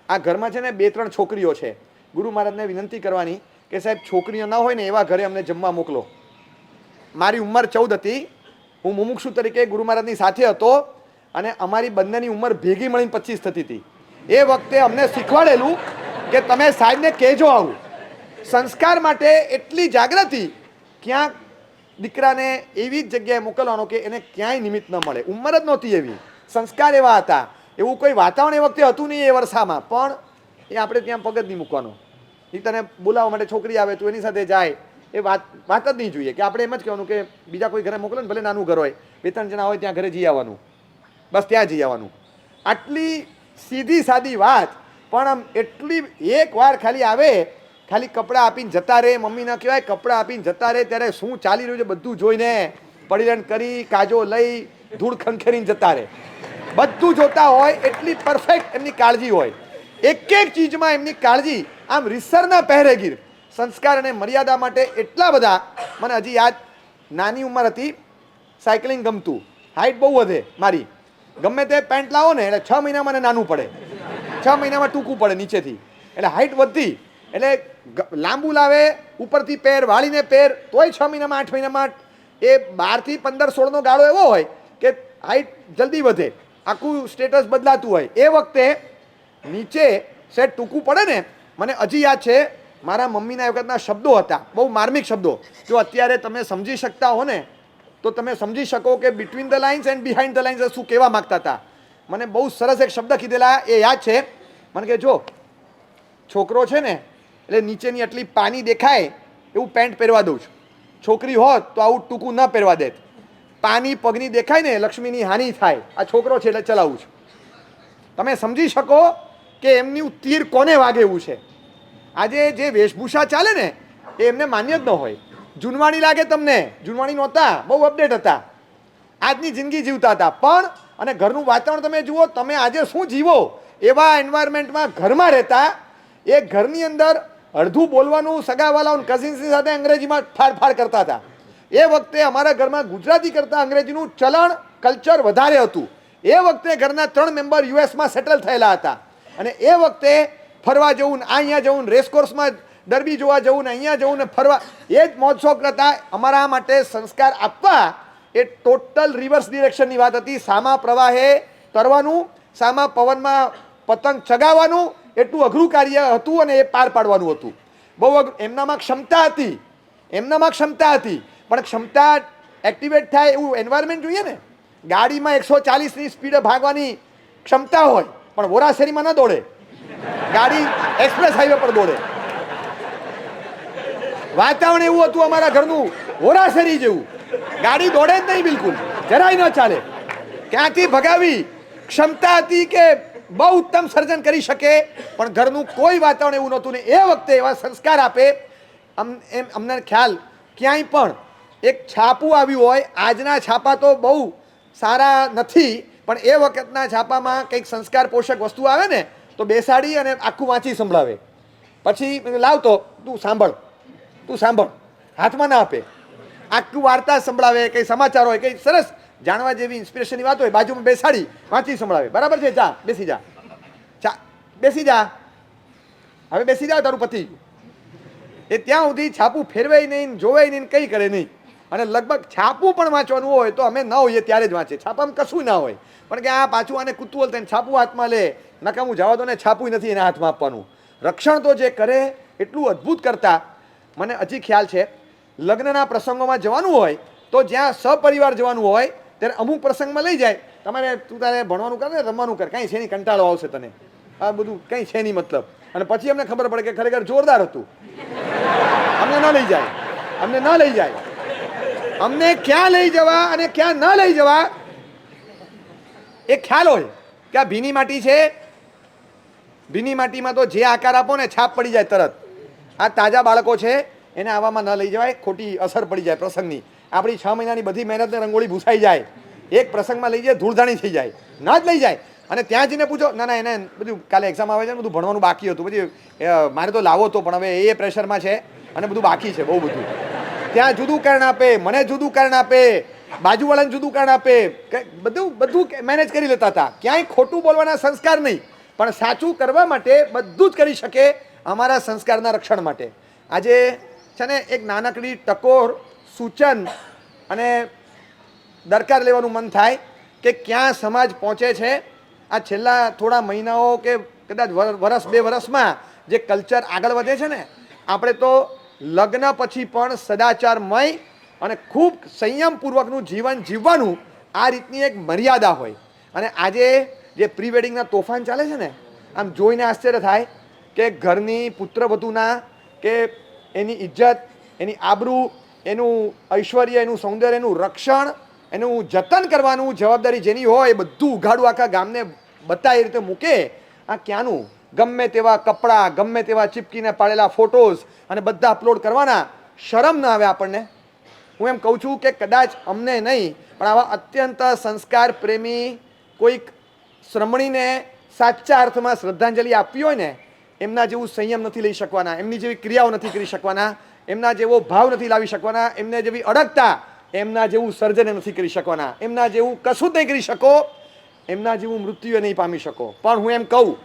આ ઘરમાં છે ને 2-3 છોકરીઓ છે. ગુરુ મહારાજને વિનંતી કરવાની કે સાહેબ છોકરીઓ ના હોય ને એવા ઘરે અમને જમવા મોકલો. મારી ઉંમર 14 હતી. હું મુમુક્ષુ તરીકે ગુરુ મહારાજની સાથે હતો અને અમારી બંનેની ઉંમર ભેગી મળીને 25 થતી હતી. એ વખતે અમને શીખવાડેલું કે તમે સાહેબને કહેજો આવું. સંસ્કાર માટે એટલી જાગૃતિ. ક્યાંક દીકરાને એવી જ જગ્યાએ મોકલવાનો કે એને ક્યાંય નિમિત્ત ન મળે. ઉંમર જ નહોતી એવી, સંસ્કાર એવા હતા. એવું કોઈ વાતાવરણ એ વખતે હતું નહીં એ વર્ષામાં, પણ એ આપણે ત્યાં પગ જ નહીં મૂકવાનો. એ તને બોલાવવા માટે છોકરી આવે તું એની સાથે જાય, એ વાત જ નહીં જોઈએ. કે આપણે એમ જ કહેવાનું કે બીજા કોઈ ઘરે મોકલે ને, ભલે નાનું ઘર હોય, 2-3 જણા હોય ત્યાં ઘરે જઈ આવવાનું, બસ ત્યાં જઈ આવવાનું. આટલી સીધી સાદી વાત, પણ આમ એટલી એકવાર ખાલી આવે, ખાલી કપડાં આપીને જતા રહે. મમ્મી ના કહેવાય, કપડાં આપીને જતા રહે ત્યારે શું ચાલી રહ્યું છે બધું જોઈને પરિરણ કરી, કાજો લઈ, ધૂળ ખંખેરીને જતા રહે. બધું જોતા હોય, એટલી પરફેક્ટ એમની કાળજી હોય. એક એક ચીજમાં એમની કાળજી. આમ રીસરના પહેરેગીર. સંસ્કાર અને મર્યાદા માટે એટલા બધા. મને હજી યાદ, નાની ઉંમર હતી, સાયકલિંગ ગમતું, હાઇટ બહુ વધે મારી. ગમે તે પેન્ટ લાવો ને એટલે 6 મહિનામાં મને નાનું પડે, 6 મહિનામાં ટૂંકું પડે નીચેથી, એટલે હાઇટ વધતી. એટલે લાંબુ લાવે, ઉપરથી પહેર, વાળીને પહેર, તોય 6 મહિનામાં 8 મહિનામાં એ 12 થી 15, 16નો ગાળો એવો હોય કે હાઇટ જલ્દી વધે, આખું સ્ટેટસ બદલાતું હોય. એ વખતે નીચે સેટ ટૂંકું પડે ને, મને હજી યાદ છે મારા મમ્મીના એ વખતના શબ્દો હતા, બહુ માર્મિક શબ્દો. જો અત્યારે તમે સમજી શકતા હો ને તો તમે સમજી શકો કે between the lines and behind the lines શું કહેવા માગતા હતા. મને બહુ સરસ એક શબ્દ કીધેલા એ યાદ છે મને, કે જો છોકરો છે ને એટલે નીચેની આટલી પાની દેખાય એવું પેન્ટ પહેરવા દઉં છું, છોકરી હોત તો આવું ટૂંકું ન પહેરવા દેત. પાની પગની દેખાય ને લક્ષ્મીની હાનિ થાય, આ છોકરો છે એટલે ચલાવું છું. તમે સમજી શકો કે એમની તીર કોને વાગે એવું છે. આજે જે વેશભૂષા ચાલે ને એ એમને માન્ય જ ન હોય. જૂનવાણી લાગે તમને, જૂનવાણી નહોતા, બહુ અપડેટ હતા, આજની જિંદગી જીવતા હતા. પણ અને ઘરનું વાતાવરણ તમે જુઓ, તમે આજે શું જીવો એવા એન્વાયરમેન્ટમાં ઘરમાં રહેતા. એ ઘરની અંદર અડધું બોલવાનું સગાવાલાઓ કઝિન્સની સાથે અંગ્રેજીમાં ફાડફાડ કરતા હતા. એ વખતે અમારા ઘરમાં ગુજરાતી કરતાં અંગ્રેજીનું ચલણ કલ્ચર વધારે હતું. એ વખતે ઘરના 3 મેમ્બર યુએસમાં સેટલ થયેલા હતા અને એ વખતે ફરવા જવું ને અહીંયા જવું ને રેસકોર્સમાં ડરબી જોવા જવું ને અહીંયા જવું ને ફરવા એ જ મોજ શોખ હતા. અમારા માટે સંસ્કાર આપવા એ ટોટલ રિવર્સ ડિરેક્શનની વાત હતી. સામા પ્રવાહે તરવાનું, સામા પવનમાં પતંગ ચગાવવાનું એટલું અઘરું કાર્ય હતું અને એ પાર પાડવાનું હતું. બહુ એમનામાં ક્ષમતા હતી, પણ ક્ષમતા એક્ટિવેટ થાય એવું એન્વાયરમેન્ટ જોઈએ ને. ગાડીમાં 140ની સ્પીડે ભાગવાની ક્ષમતા હોય પણ વોરાશેરીમાં ન દોડે, ગાડી એક્સપ્રેસ હાઈવે પર દોડે. વાતાવરણ એવું હતું અમારા ઘરનું વોરાશેરી જેવું, ગાડી દોડે જ નહીં, બિલકુલ જરાય ન ચાલે. ક્યાંથી ભગાવી ક્ષમતા હતી કે બહુ ઉત્તમ સર્જન કરી શકે, પણ ઘરનું કોઈ વાતાવરણ એવું નહોતું ને એ વખતે એવા સંસ્કાર આપે. અમને ખ્યાલ ક્યાંય પણ એક છાપું આવ્યું હોય, આજના છાપા તો બહુ સારા નથી, પણ એ વખતના છાપામાં કંઈક સંસ્કાર પોષક વસ્તુ આવે ને તો બેસાડી અને આખું વાંચી સંભળાવે. પછી લાવ તો તું સાંભળ, હાથમાં ના આપે, આખું વાર્તા સંભળાવે, કંઈ સમાચાર હોય, કંઈ સરસ જાણવા જેવી ઇન્સ્પિરેશનની વાત હોય, બાજુમાં બેસાડી વાંચી સંભળાવે. બરાબર છે, ચા બેસી જા, હવે બેસી જા, તારું પતિ. એ ત્યાં સુધી છાપું ફેરવાય નહીં, જોવાય નહીં, કંઈ કરે નહીં. અને લગભગ છાપું પણ વાંચવાનું હોય તો અમે ન હોઈએ ત્યારે જ વાંચે. છાપામાં કશું ના હોય, પણ કે આ પાછું આને કુતૂહલ થઈને છાપું હાથમાં લે, નકામું જવા દો ને, છાપું નથી એને હાથમાં આપવાનું. રક્ષણ તો જે કરે એટલું અદ્ભુત કરતા. મને હજી ખ્યાલ છે, લગ્નના પ્રસંગોમાં જવાનું હોય તો જ્યાં સપરિવાર જવાનું હોય ત્યારે અમુક પ્રસંગમાં લઈ જાય. તમારે તું તારે ભણવાનું કર ને રમવાનું કર, કાંઈ છે નહીં, કંટાળો આવશે તને, આ બધું કંઈ છે નહીં મતલબ. અને પછી અમને ખબર પડે કે ખરેખર જોરદાર હતું. અમને ન લઈ જાય. અમને ક્યાં લઈ જવા અને ક્યાં ન લઈ જવા એ ખ્યાલ હોય કે આ ભીની માટી છે, ભીની માટીમાં તો જે આકાર આપો ને છાપ પડી જાય તરત. આ તાજા બાળકો છે, એને આવામાં ન લઈ જવાય, ખોટી અસર પડી જાય પ્રસંગની. આપણી 6 મહિનાની બધી મહેનતને રંગોળી ભૂસાઈ જાય. એક પ્રસંગમાં લઈ જાય ધૂળધાણી થઈ જાય, ના જ લઈ જાય. અને ત્યાં જઈને પૂછો, ના એને બધું કાલે એક્ઝામ આવે છે ને બધું ભણવાનું બાકી હતું, પછી મારે તો લાવો તો પણ હવે એ પ્રેશરમાં છે અને બધું બાકી છે બહુ બધું. ત્યાં જુદું કારણ આપે, મને જુદું કારણ આપે, બાજુવાળાને જુદું કારણ આપે, બધું મેનેજ કરી લેતા હતા. ક્યાંય ખોટું બોલવાના સંસ્કાર નહીં, પણ સાચું કરવા માટે બધું જ કરી શકે અમારા સંસ્કારના રક્ષણ માટે. આજે છે ને એક નાનકડી ટકોર સૂચન અને દરકાર લેવાનું મન થાય કે ક્યાં સમાજ પહોંચે છે. આ છેલ્લા થોડા મહિનાઓ કે કદાચ વર્ષ 2 વર્ષમાં જે કલ્ચર આગળ વધે છે ને, આપણે તો લગ્ન પછી પણ સદાચારમય અને ખૂબ સંયમપૂર્વકનું જીવન જીવવાનું આ રીતની એક મર્યાદા હોય. અને આજે જે પ્રી વેડિંગના તોફાન ચાલે છે ને, આમ જોઈને આશ્ચર્ય થાય કે ઘરની પુત્રવધૂના કે એની ઇજ્જત, એની આબરૂ, એનું ઐશ્વર્ય, એનું સૌંદર્ય, એનું રક્ષણ, એનું જતન કરવાનું જવાબદારી જેની હોય એ બધું ઉઘાડું આખા ગામને બતાય એ રીતે મૂકે. આ ક્યાંનું? ગમે તેવા કપડાં, ગમે તેવા ચીપકીને પાડેલા ફોટોઝ અને બધા અપલોડ કરવાના. શરમ ના આવે આપણને? હું એમ કહું છું કે કદાચ અમને નહીં, પણ આવા અત્યંત સંસ્કાર પ્રેમી કોઈક શ્રમણીને સાચા અર્થમાં શ્રદ્ધાંજલિ આપવી હોય ને, એમના જેવું સંયમ નથી લઈ શકવાના, એમની જેવી ક્રિયાઓ નથી કરી શકવાના, એમના જેવો ભાવ નથી લાવી શકવાના, એમને જેવી અડગતા, એમના જેવું સર્જન નથી કરી શકવાના, એમના જેવું કશું જ નહીં કરી શકો, એમના જેવું મૃત્યુએ નહીં પામી શકો. પણ હું એમ કહું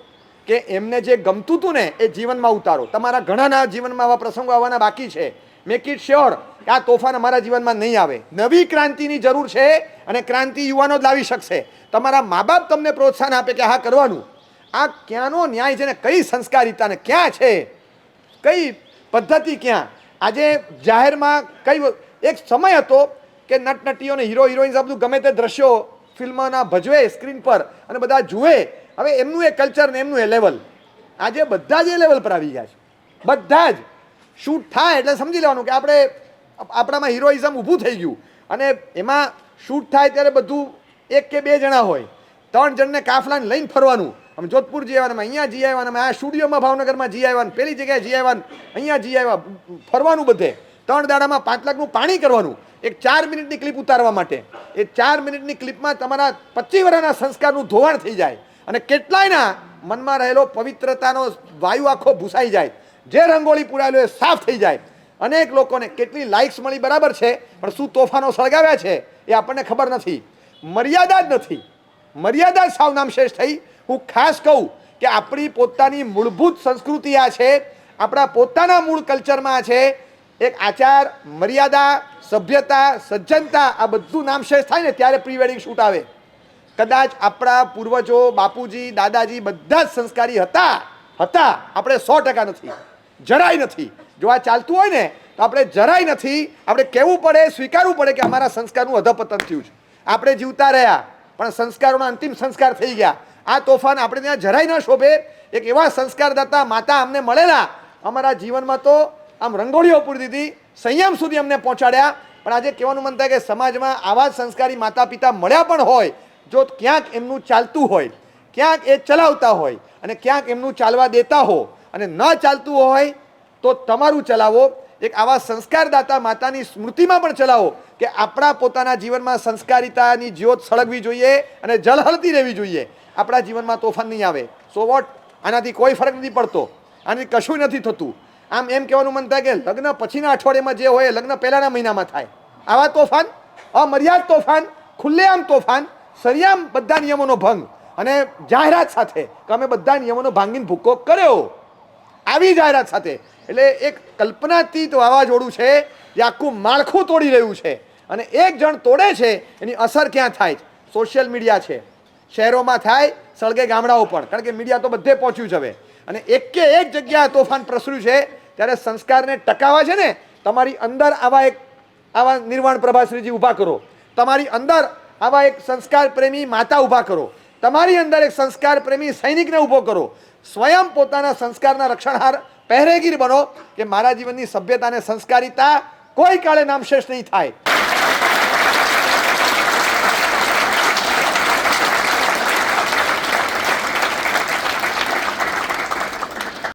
કે એમને જે ગમતું હતું ને એ જીવનમાં ઉતારો. તમારા ઘણાના જીવનમાં આવા પ્રસંગો આવવાના બાકી છે. મેક ઇટ શ્યોર કે આ તોફાન અમારા જીવનમાં નહીં આવે. નવી ક્રાંતિની જરૂર છે અને ક્રાંતિ યુવાનો જ લાવી શકશે. તમારા મા બાપ તમને પ્રોત્સાહન આપે કે હા કરવાનું. આ ક્યાંનો ન્યાય છે ને, કઈ સંસ્કારિતા ને ક્યાં છે, કઈ પદ્ધતિ ક્યાં? આજે જાહેરમાં કઈ એક સમય હતો કે નટનટીઓને હીરો હિરોઈન્સ બધું ગમે તે દ્રશ્યો ફિલ્મના ભજવે સ્ક્રીન પર અને બધા જુએ. હવે એમનું એ કલ્ચર ને એમનું એ લેવલ, આજે બધા જ એ લેવલ પર આવી ગયા છે. બધા જ શૂટ થાય એટલે સમજી લેવાનું કે આપણામાં હિરોઇઝમ ઊભું થઈ ગયું. અને એમાં શૂટ થાય ત્યારે બધું 1 કે 2 જણા હોય, 3 જણને કાફલાને લઈને ફરવાનું. અમે જોધપુર જઈ આવ્યા, અહીંયા જઈ આવ્યા, અમે આ સ્ટુડિયોમાં ભાવનગરમાં જઈ આવ્યા, પેલી જગ્યાએ જઈ આવ્યા, અહીંયા જઈ આવ્યા, ફરવાનું બધે. 3 દાડામાં 5 લાખનું પાણી કરવાનું એક 4 મિનિટની ક્લિપ ઉતારવા માટે. એ 4 મિનિટની ક્લિપમાં તમારા 25 વર્ષના સંસ્કારનું ધોવાણ થઈ જાય અને કેટલાયના મનમાં રહેલો પવિત્રતાનો વાયુ આખો ભૂસાઈ જાય. જે રંગોળી પૂરાયેલું એ સાફ થઈ જાય. અનેક લોકોને કેટલી લાઇક્સ મળી બરાબર છે, પણ શું તોફાનો સળગાવ્યા છે એ આપણને ખબર નથી. મર્યાદા જ નથી, મર્યાદા સાવ નામશેષ થઈ. હું ખાસ કહું કે આપણી પોતાની મૂળભૂત સંસ્કૃતિ આ છે, આપણા પોતાના મૂળ કલ્ચરમાં છે. એક આચાર, મર્યાદા, સભ્યતા, સજ્જનતા, આ બધું નામશેષ થાય ને ત્યારે પ્રી વેડિંગ શૂટ આવે. કદાચ આપણા પૂર્વજો, બાપુજી, દાદાજી બધા જ સંસ્કારી હતા. આપણે 100% નથી, જરાય નથી. જો આ ચાલતું હોય ને તો આપણે જરાય નથી. આપણે કહેવું પડે, સ્વીકારવું પડે કે અમારા સંસ્કારનું અધપતન થયું છે. આપણે જીવતા રહ્યા પણ સંસ્કારોના અંતિમ સંસ્કાર થઈ ગયા. આ તોફાન આપણે ત્યાં જરાય ન શોભે. એક એવા સંસ્કારદાતા માતા અમને મળેલા, અમારા જીવનમાં તો આમ રંગોળીઓ પૂરી દીધી, સંયમ સુધી અમને પહોંચાડ્યા. પણ આજે કહેવાનું મન થાય કે સમાજમાં આવા જ સંસ્કારી માતા પિતા મળ્યા પણ હોય, જો ક્યાંક એમનું ચાલતું હોય, ક્યાંક એ ચલાવતા હોય અને ક્યાંક એમનું ચાલવા દેતા હો, અને ન ચાલતું હોય તો તમારું ચલાવો. એક આવા સંસ્કારદાતા માતાની સ્મૃતિમાં પણ ચલાવો કે આપણા પોતાના જીવનમાં સંસ્કારિતાની જ્યોત સળગવી જોઈએ અને ઝળહળતી રહેવી જોઈએ. આપણા જીવનમાં તોફાન નહીં આવે. સો વોટ, આનાથી કોઈ ફરક નથી પડતો, આનાથી કશું નથી થતું. આમ એમ કહેવાનું મન થાય કે લગ્ન પછીના અઠવાડિયામાં જે હોય લગ્ન પહેલાના મહિનામાં થાય. આવા તોફાન, અમર્યાદ તોફાન, ખુલ્લેઆમ તોફાન, સરિયામ બધા નિયમોનો ભંગ અને જાહેરાત સાથે કે અમે બધા નિયમોનો ભાંગીને ભૂક્કો કર્યો, આવી જાહેરાત સાથે. એટલે એક કલ્પનાતીત વાવાઝોડું છે જે આખું માળખું તોડી રહ્યું છે. અને એક જણ તોડે છે એની અસર ક્યાં થાય? સોશિયલ મીડિયા છે, શહેરોમાં થાય, સળગે ગામડાઓ પણ, કારણ કે મીડિયા તો બધે પહોંચ્યું છે હવે. અને એક જગ્યા તોફાન પ્રસર્યું છે. ત્યારે સંસ્કારને ટકાવવા છે ને, તમારી અંદર આવા નિર્વાણ પ્રભાશ્રીજી ઊભા કરો, તમારી અંદર આવા એક સંસ્કાર પ્રેમી માતા ઊભા કરો, તમારી અંદર એક સંસ્કાર પ્રેમી સૈનિકને ઊભો કરો. સ્વયં પોતાના સંસ્કારના રક્ષણહાર પહેરેગીર બનો કે મારા જીવનની સભ્યતા અને સંસ્કારિતા કોઈ કાળે નામશેષ નહીં થાય.